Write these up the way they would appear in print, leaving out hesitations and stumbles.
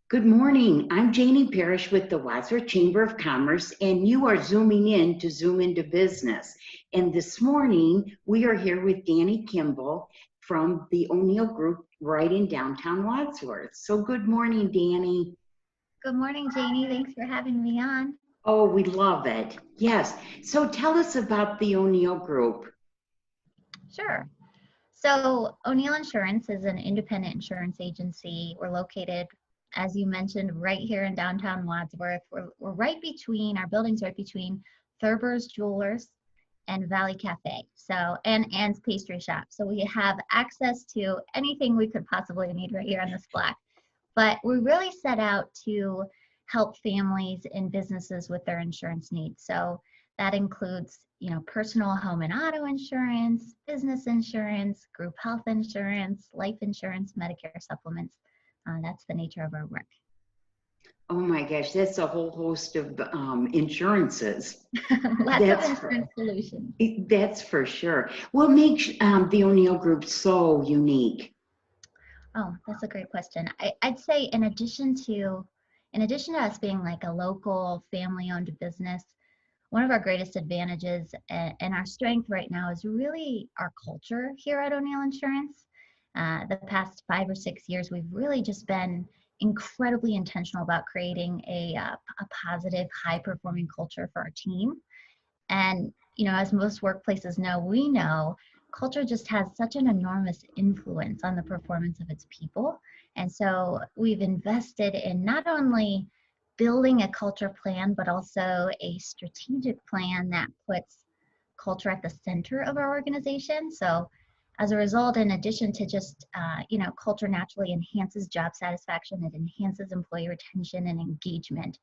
Good morning. I'm Janie Parrish with the Wadsworth Chamber of Commerce, and you are zooming in to Zoom into Business. And this morning, we are here with Danny Kimball from the O'Neill Group right in downtown Wadsworth. So good morning, Danny. Good morning, Janie. Thanks for having me on. Oh, we love it. Yes. So tell us about the O'Neill Group. Sure. So O'Neill Insurance is an independent insurance agency. We're located, as you mentioned, right here in downtown Wadsworth. We're right between, our building's right between Thurber's Jewelers and Valley Cafe. So, and Ann's Pastry Shop. So we have access to anything we could possibly need right here on this block. But we really set out to help families and businesses with their insurance needs. So that includes, personal home and auto insurance, business insurance, group health insurance, life insurance, Medicare supplements. That's the nature of our work. Oh my gosh, that's a whole host of insurances. Lots of insurance solutions. That's for sure. What makes the O'Neill Group so unique? Oh, that's a great question. I'd say in addition to us being like a local family-owned business, one of our greatest advantages and our strength right now is really our culture here at O'Neill Insurance. The past 5 or 6 years, we've really just been incredibly intentional about creating a positive, high-performing culture for our team. And, as most workplaces know, we know culture just has such an enormous influence on the performance of its people. And so we've invested in not only building a culture plan, but also a strategic plan that puts culture at the center of our organization. So as a result, in addition to just, culture naturally enhances job satisfaction, it enhances employee retention and engagement,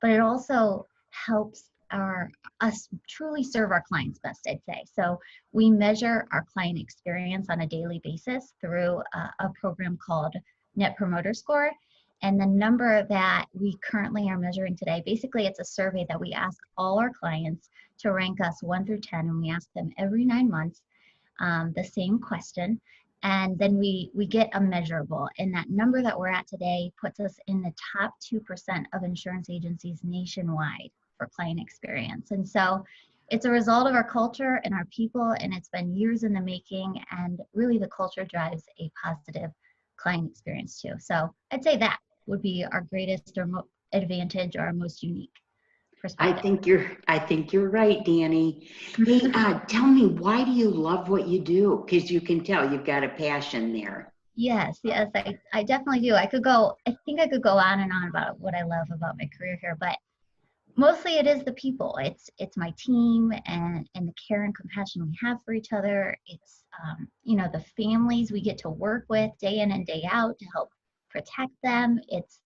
but it also helps us truly serve our clients best, I'd say. So we measure our client experience on a daily basis through a program called Net Promoter Score. And the number that we currently are measuring today, basically it's a survey that we ask all our clients to rank us 1 through 10, and we ask them every 9 months the same question. And then we get a measurable, and that number that we're at today puts us in the top 2% of insurance agencies nationwide for client experience. And so it's a result of our culture and our people, and it's been years in the making, and really the culture drives a positive client experience too. So I'd say that would be our greatest advantage or our most unique perspective. I think you're right, Danny. Hey, tell me, why do you love what you do? Because you can tell you've got a passion there. Yes, I definitely do. I think I could go on and on about what I love about my career here, but mostly it is the people. It's my team and the care and compassion we have for each other. It's the families we get to work with day in and day out to help protect them. It's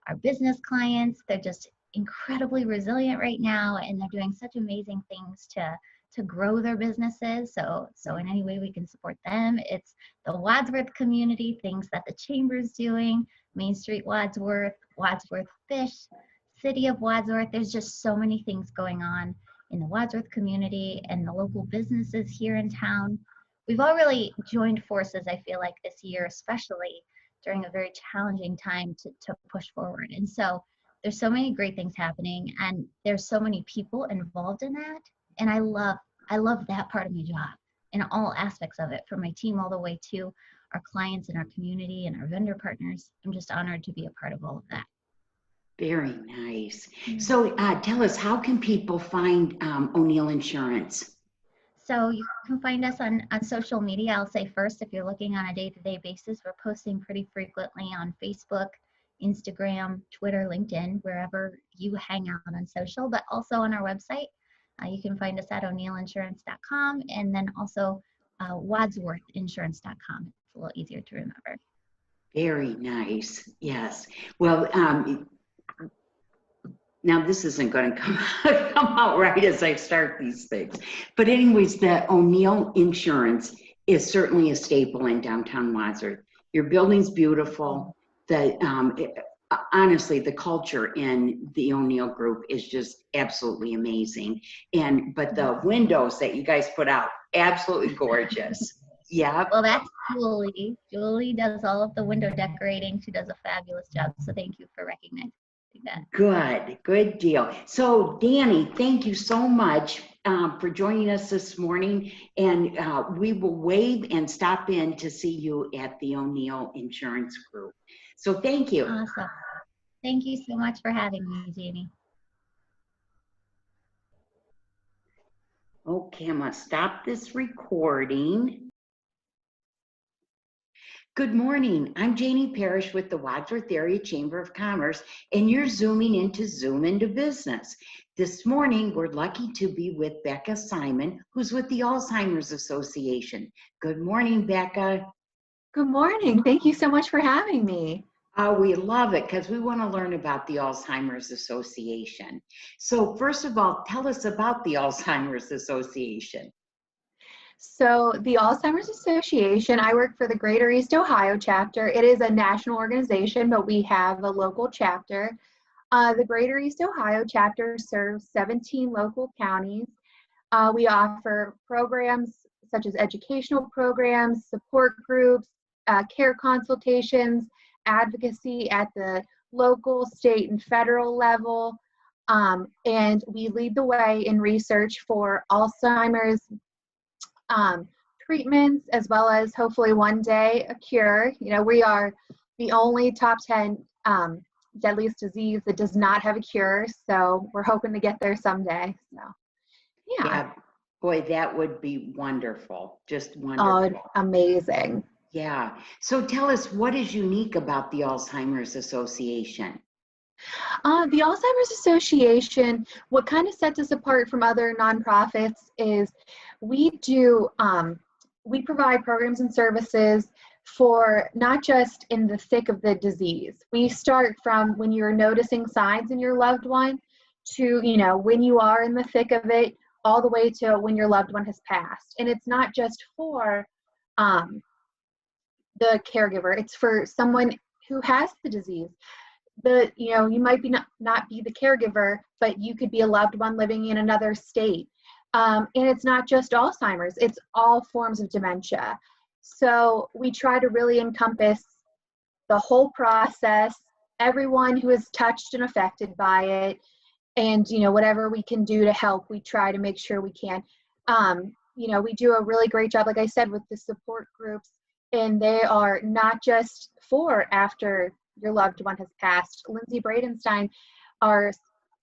our business clients. They're just incredibly resilient right now, and they're doing such amazing things to grow their businesses. So in any way we can support them. It's the Wadsworth community, things that the Chamber's doing, Main Street Wadsworth, Wadsworth Fish, City of Wadsworth. There's just so many things going on in the Wadsworth community and the local businesses here in town. We've all really joined forces, I feel like, this year, especially during a very challenging time to push forward. And so there's so many great things happening, and there's so many people involved in that. And I love that part of my job in all aspects of it, from my team all the way to our clients and our community and our vendor partners. I'm just honored to be a part of all of that. Very nice. So tell us, how can people find O'Neill Insurance? So you can find us on social media. I'll say first, if you're looking on a day-to-day basis, we're posting pretty frequently on Facebook, Instagram, Twitter, LinkedIn, wherever you hang out on social, but also on our website. You can find us at o'neillinsurance.com, and then also wadsworthinsurance.com. It's a little easier to remember. Very nice. Yes. Well, now this isn't going to come out right as I start these things. But anyways, the O'Neill Insurance is certainly a staple in downtown Wadsworth. Your building's beautiful. Honestly, the culture in the O'Neill Group is just absolutely amazing. But the windows that you guys put out, absolutely gorgeous. Yeah. Well, that's Julie. Julie does all of the window decorating. She does a fabulous job. So thank you for recognizing that. Good deal. So, Danny, thank you so much for joining us this morning. And we will wave and stop in to see you at the O'Neill Insurance Group. So, thank you. Awesome. Thank you so much for having me, Jamie. Okay, I'm going to stop this recording. Good morning. I'm Janie Parrish with the Wadsworth Area Chamber of Commerce, and you're zooming into Zoom into Business. This morning, we're lucky to be with Becca Simon, who's with the Alzheimer's Association. Good morning, Becca. Good morning. Thank you so much for having me. We love it because we want to learn about the Alzheimer's Association. So first of all, tell us about the Alzheimer's Association. So the Alzheimer's Association, I work for the Greater East Ohio chapter. It is a national organization, but we have a local chapter. The Greater East Ohio chapter serves 17 local counties. We offer programs such as educational programs, support groups, care consultations, advocacy at the local, state, and federal level. And we lead the way in research for Alzheimer's treatments, as well as hopefully one day a cure. You know, we are the only top 10 deadliest disease that does not have a cure, so we're hoping to get there someday. So yeah. Boy, that would be wonderful. Just Oh, wonderful. amazing. Yeah. So tell us, what is unique about the Alzheimer's Association? The Alzheimer's Association, what kind of sets us apart from other nonprofits is we provide programs and services for not just in the thick of the disease. We start from when you're noticing signs in your loved one to, you know, when you are in the thick of it, all the way to when your loved one has passed. And it's not just for the caregiver, it's for someone who has the disease. You might be not be the caregiver, but you could be a loved one living in another state. And it's not just Alzheimer's, it's all forms of dementia. So we try to really encompass the whole process, everyone who is touched and affected by it, and, you know, whatever we can do to help, we try to make sure we can. We do a really great job, like I said, with the support groups, and they are not just for after your loved one has passed. Lindsay Bradenstein, our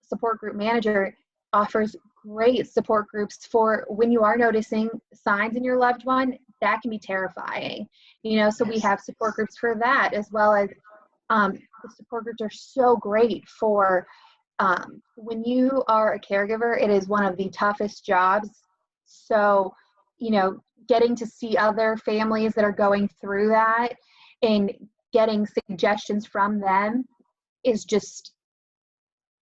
support group manager, offers great support groups for when you are noticing signs in your loved one that can be terrifying. So we have support groups for that, as well as the support groups are so great for when you are a caregiver. It is one of the toughest jobs. So, getting to see other families that are going through that and getting suggestions from them is just,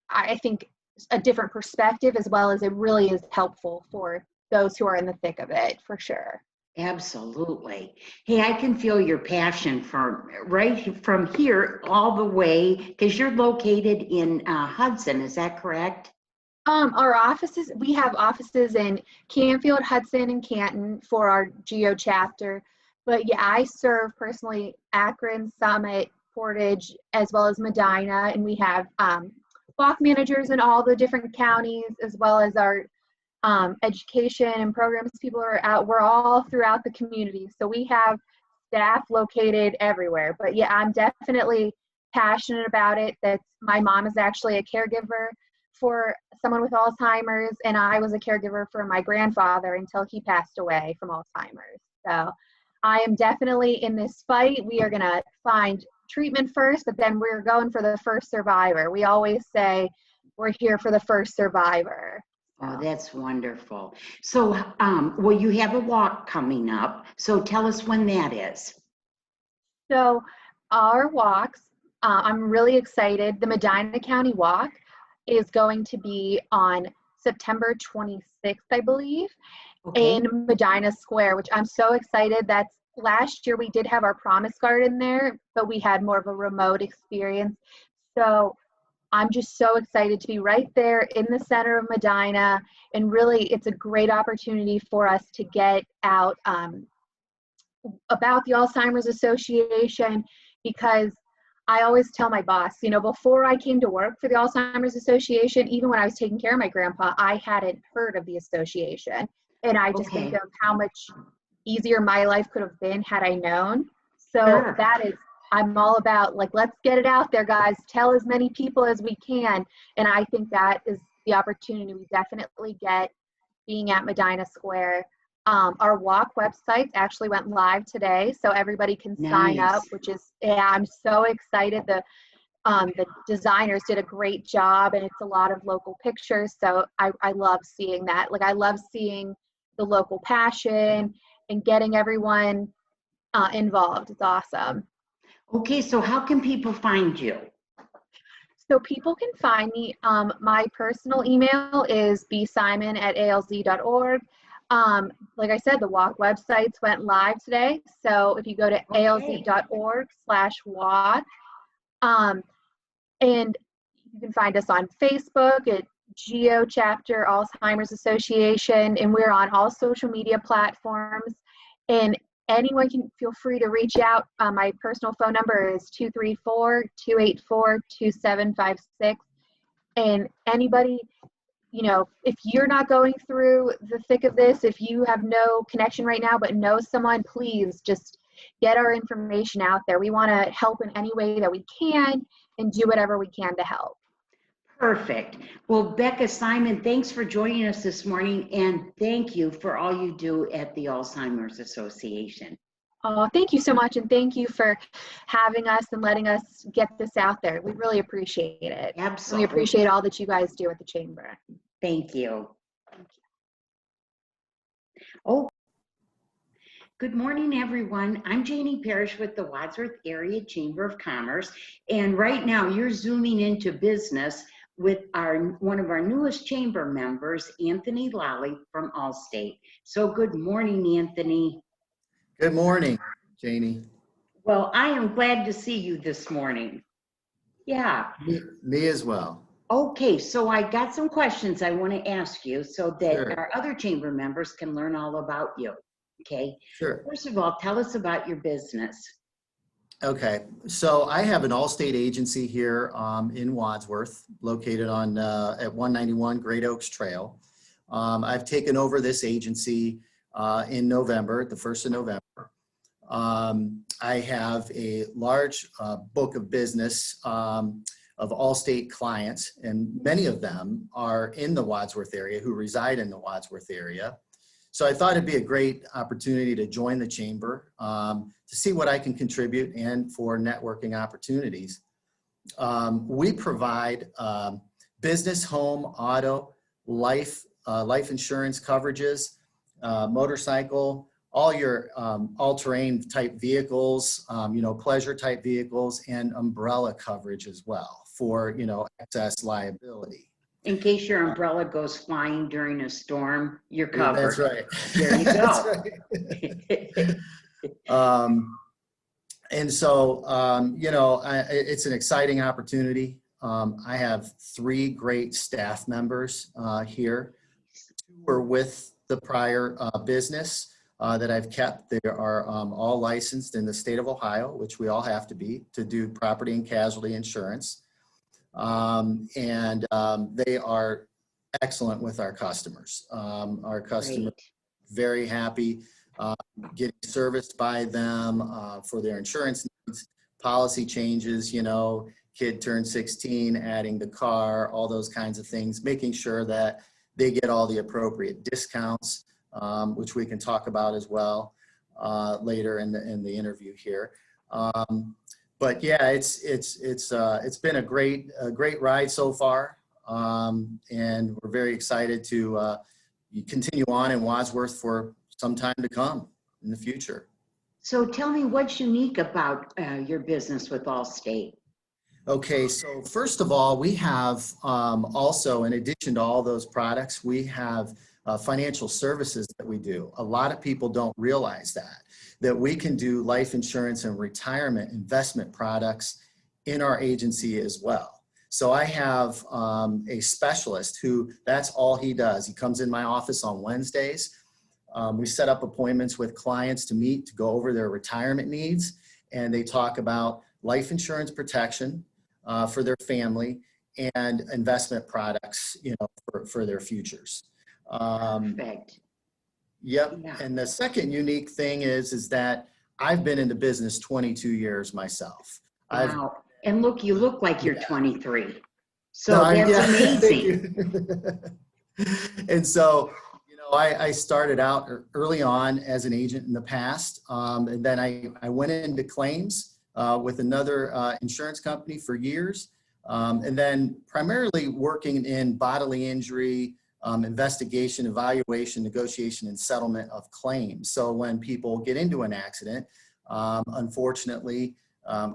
I think, a different perspective, as well as it really is helpful for those who are in the thick of it, for sure. Absolutely. Hey, I can feel your passion right from here all the way, because you're located in Hudson, is that correct? Our offices, we have offices in Canfield, Hudson, and Canton for our GEO chapter. But yeah, I serve personally Akron, Summit, Portage, as well as Medina, and we have block managers in all the different counties, as well as our education and programs people are out. We're all throughout the community, so we have staff located everywhere. But yeah, I'm definitely passionate about it. My mom is actually a caregiver for someone with Alzheimer's, and I was a caregiver for my grandfather until he passed away from Alzheimer's. So I am definitely in this fight. We are going to find treatment first, but then we're going for the first survivor. We always say we're here for the first survivor. Oh, that's wonderful. So, well, you have a walk coming up. So tell us when that is. So our walks, I'm really excited. The Medina County Walk is going to be on September 26th, I believe, in Medina Square, which I'm so excited. Last year we did have our Promise Garden there, but we had more of a remote experience. So I'm just so excited to be right there in the center of Medina, and really it's a great opportunity for us to get out about the Alzheimer's Association, because I always tell my boss, you know, before I came to work for the Alzheimer's Association, even when I was taking care of my grandpa, I hadn't heard of the association. And I just think of how much easier my life could have been had I known. So that is, I'm all about, like, let's get it out there, guys. Tell as many people as we can. And I think that is the opportunity we definitely get being at Medina Square. Our walk website actually went live today, so everybody can sign up, which is, yeah, I'm so excited. The designers did a great job, and it's a lot of local pictures. So I love seeing that. Like, I love seeing the local passion and getting everyone involved. It's awesome. Okay, so how can people find you? So people can find me. My personal email is bsimon@alz.org. Like I said, the walk websites went live today. So if you go to alz.org/walk, and you can find us on Facebook at GEO Chapter Alzheimer's Association, and we're on all social media platforms. And anyone can feel free to reach out. My personal phone number is 234-284-2756. And anybody, you know, if you're not going through the thick of this, if you have no connection right now but know someone, please just get our information out there. We want to help in any way that we can and do whatever we can to help. Perfect. Well, Becca Simon, thanks for joining us this morning, and thank you for all you do at the Alzheimer's Association. Oh, thank you so much, and thank you for having us and letting us get this out there. We really appreciate it. Absolutely. We appreciate all that you guys do at the Chamber. Thank you. Oh, good morning, everyone. I'm Janie Parrish with the Wadsworth Area Chamber of Commerce, and right now you're zooming into business with one of our newest chamber members, Anthony Lalli from Allstate. So good morning, Anthony. Good morning, Janie. Well, I am glad to see you this morning. Yeah. Me as well. Okay, so I got some questions I want to ask you so that Sure. our other chamber members can learn all about you. Okay. Sure. First of all, tell us about your business. Okay, so I have an Allstate agency here in Wadsworth, located on at 191 Great Oaks Trail. I've taken over this agency in November, the 1st of November. I have a large book of business of Allstate clients, and many of them are in the Wadsworth area, who reside in the Wadsworth area. So I thought it'd be a great opportunity to join the chamber to see what I can contribute and for networking opportunities. We provide business, home, auto, life insurance coverages, motorcycle, all your all-terrain type vehicles, you know, pleasure type vehicles, and umbrella coverage as well for, you know, excess liability. In case your umbrella goes flying during a storm, you're covered. That's right. There you go. That's right. And so, you know, it's an exciting opportunity. I have 3 great staff members here who were with the prior business that I've kept. They are all licensed in the state of Ohio, which we all have to be, to do property and casualty insurance. They are excellent with our customers. Our customers very happy getting serviced by them for their insurance needs, policy changes, you know, kid turned 16, adding the car, all those kinds of things, making sure that they get all the appropriate discounts, which we can talk about as well later in the interview here. But yeah, it's been a great ride so far, and we're very excited to continue on in Wadsworth for some time to come in the future. So tell me what's unique about your business with Allstate. Okay, so first of all, we have also, in addition to all those products, we have financial services that we do. A lot of people don't realize that we can do life insurance and retirement investment products in our agency as well. So I have a specialist who, that's all he does. He comes in my office on Wednesdays. We set up appointments with clients to meet, to go over their retirement needs, and they talk about life insurance protection for their family and investment products, for their futures. Perfect. Yep. Yeah. And the second unique thing is that I've been in the business 22 years myself. Wow. And look, you look like you're Yeah. 23. So No, that's thank amazing. you. And so, I started out early on as an agent in the past. And then I went into claims with another insurance company for years. And then primarily working in bodily injury, investigation, evaluation, negotiation, and settlement of claims. So when people get into an accident, unfortunately,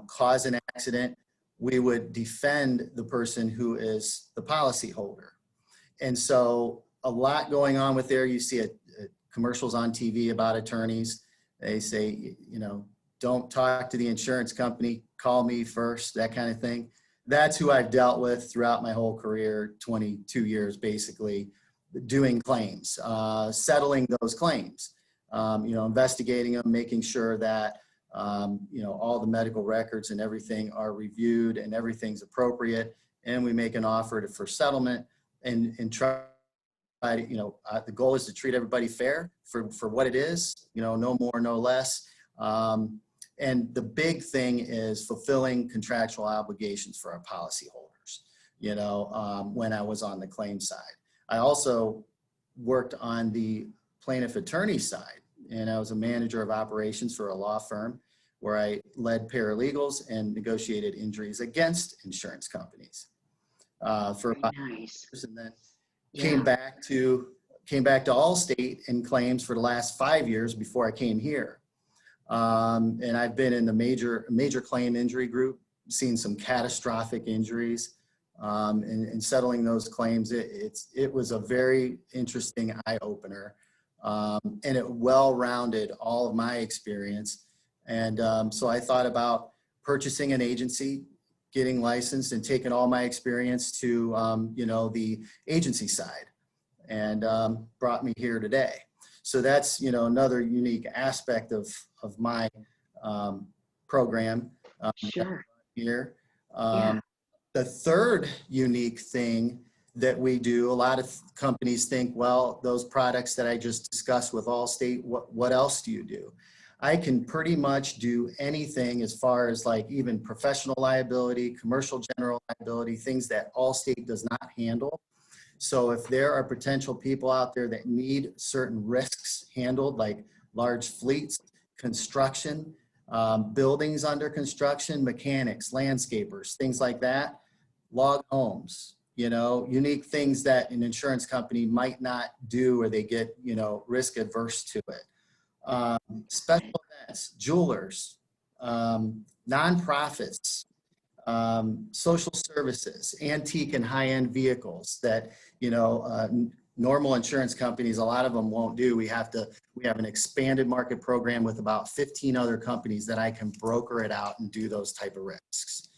cause an accident, we would defend the person who is the policyholder. And so a lot going on with there. You see commercials on TV about attorneys. They say, don't talk to the insurance company, call me first, that kind of thing. That's who I've dealt with throughout my whole career, 22 years basically, doing claims, settling those claims, investigating them, making sure that, all the medical records and everything are reviewed and everything's appropriate. And we make an offer for settlement and try to, the goal is to treat everybody fair for what it is, no more, no less. And the big thing is fulfilling contractual obligations for our policyholders, when I was on the claim side. I also worked on the plaintiff attorney side, and I was a manager of operations for a law firm where I led paralegals and negotiated injuries against insurance companies for about Nice. years, and then came back to Allstate and claims for the last 5 years before I came here. And I've been in the major claim injury group, seen some catastrophic injuries, and settling those claims. It was a very interesting eye opener, and it well-rounded all of my experience. And so I thought about purchasing an agency, getting licensed, and taking all my experience to the agency side, and brought me here today. So that's, another unique aspect of my program Sure. here. Yeah. The third unique thing that we do, a lot of companies think, well, those products that I just discussed with Allstate, what else do you do? I can pretty much do anything as far as like even professional liability, commercial general liability, things that Allstate does not handle. So if there are potential people out there that need certain risks handled, like large fleets, construction, buildings under construction, mechanics, landscapers, things like that, log homes, unique things that an insurance company might not do, or they get, risk adverse to it. Special events, jewelers, nonprofits, social services, antique and high-end vehicles that, normal insurance companies, a lot of them won't do. We have an expanded market program with about 15 other companies that I can broker it out and do those type of risks.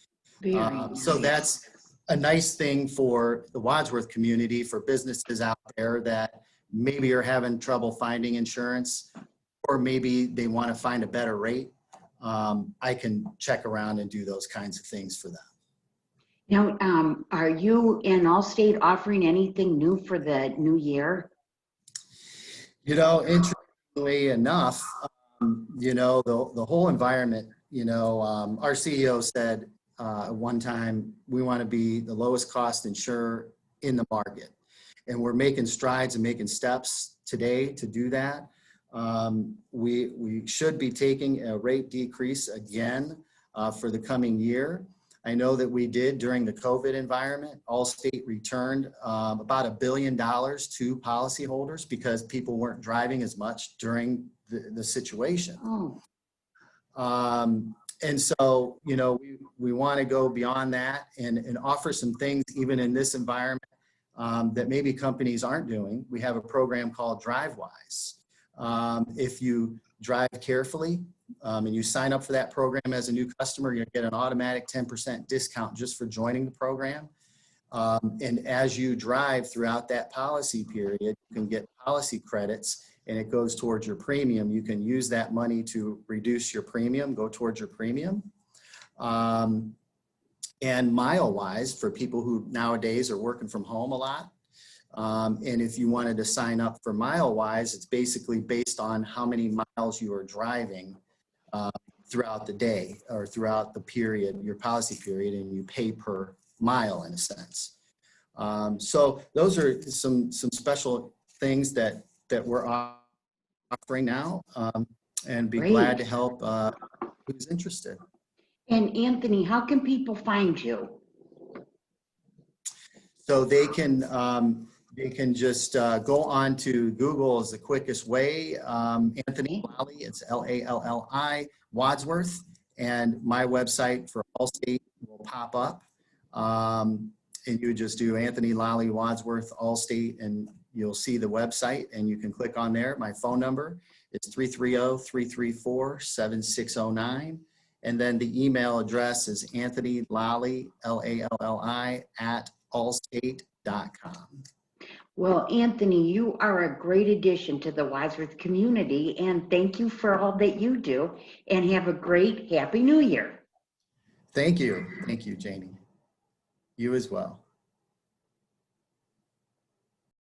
So that's a nice thing for the Wadsworth community, for businesses out there that maybe are having trouble finding insurance, or maybe they want to find a better rate. I can check around and do those kinds of things for them. Now, are you in Allstate offering anything new for the new year? Interestingly enough, the whole environment, our CEO said at one time, we want to be the lowest cost insurer in the market. And we're making strides and making steps today to do that. We should be taking a rate decrease again for the coming year. I know that we did during the COVID environment. Allstate returned about $1 billion to policyholders because people weren't driving as much during the situation. Oh. And so, we want to go beyond that and offer some things even in this environment that maybe companies aren't doing. We have a program called DriveWise. If you drive carefully and you sign up for that program as a new customer, you get an automatic 10% discount just for joining the program. And as you drive throughout that policy period, you can get policy credits and it goes towards your premium, you can use that money to reduce your premium, go towards your premium. And mile-wise, for people who nowadays are working from home a lot, and if you wanted to sign up for mile-wise, it's basically based on how many miles you are driving throughout the day or throughout the period, your policy period, and you pay per mile in a sense. So those are some special things that we're offering now, and be glad to help who's interested. And Anthony, how can people find you? So they can just go on to Google is the quickest way. Anthony Lalli, it's Lalli, Wadsworth, and my website for Allstate will pop up. And you just do Anthony Lalli, Wadsworth, Allstate, and you'll see the website, and you can click on there. My phone number is 330-334-7609. And then the email address is Anthony Lalli, Lalli, @allstate.com. Well, Anthony, you are a great addition to the Wadsworth community, and thank you for all that you do, and have a great Happy New Year. Thank you. Thank you, Janie. You as well.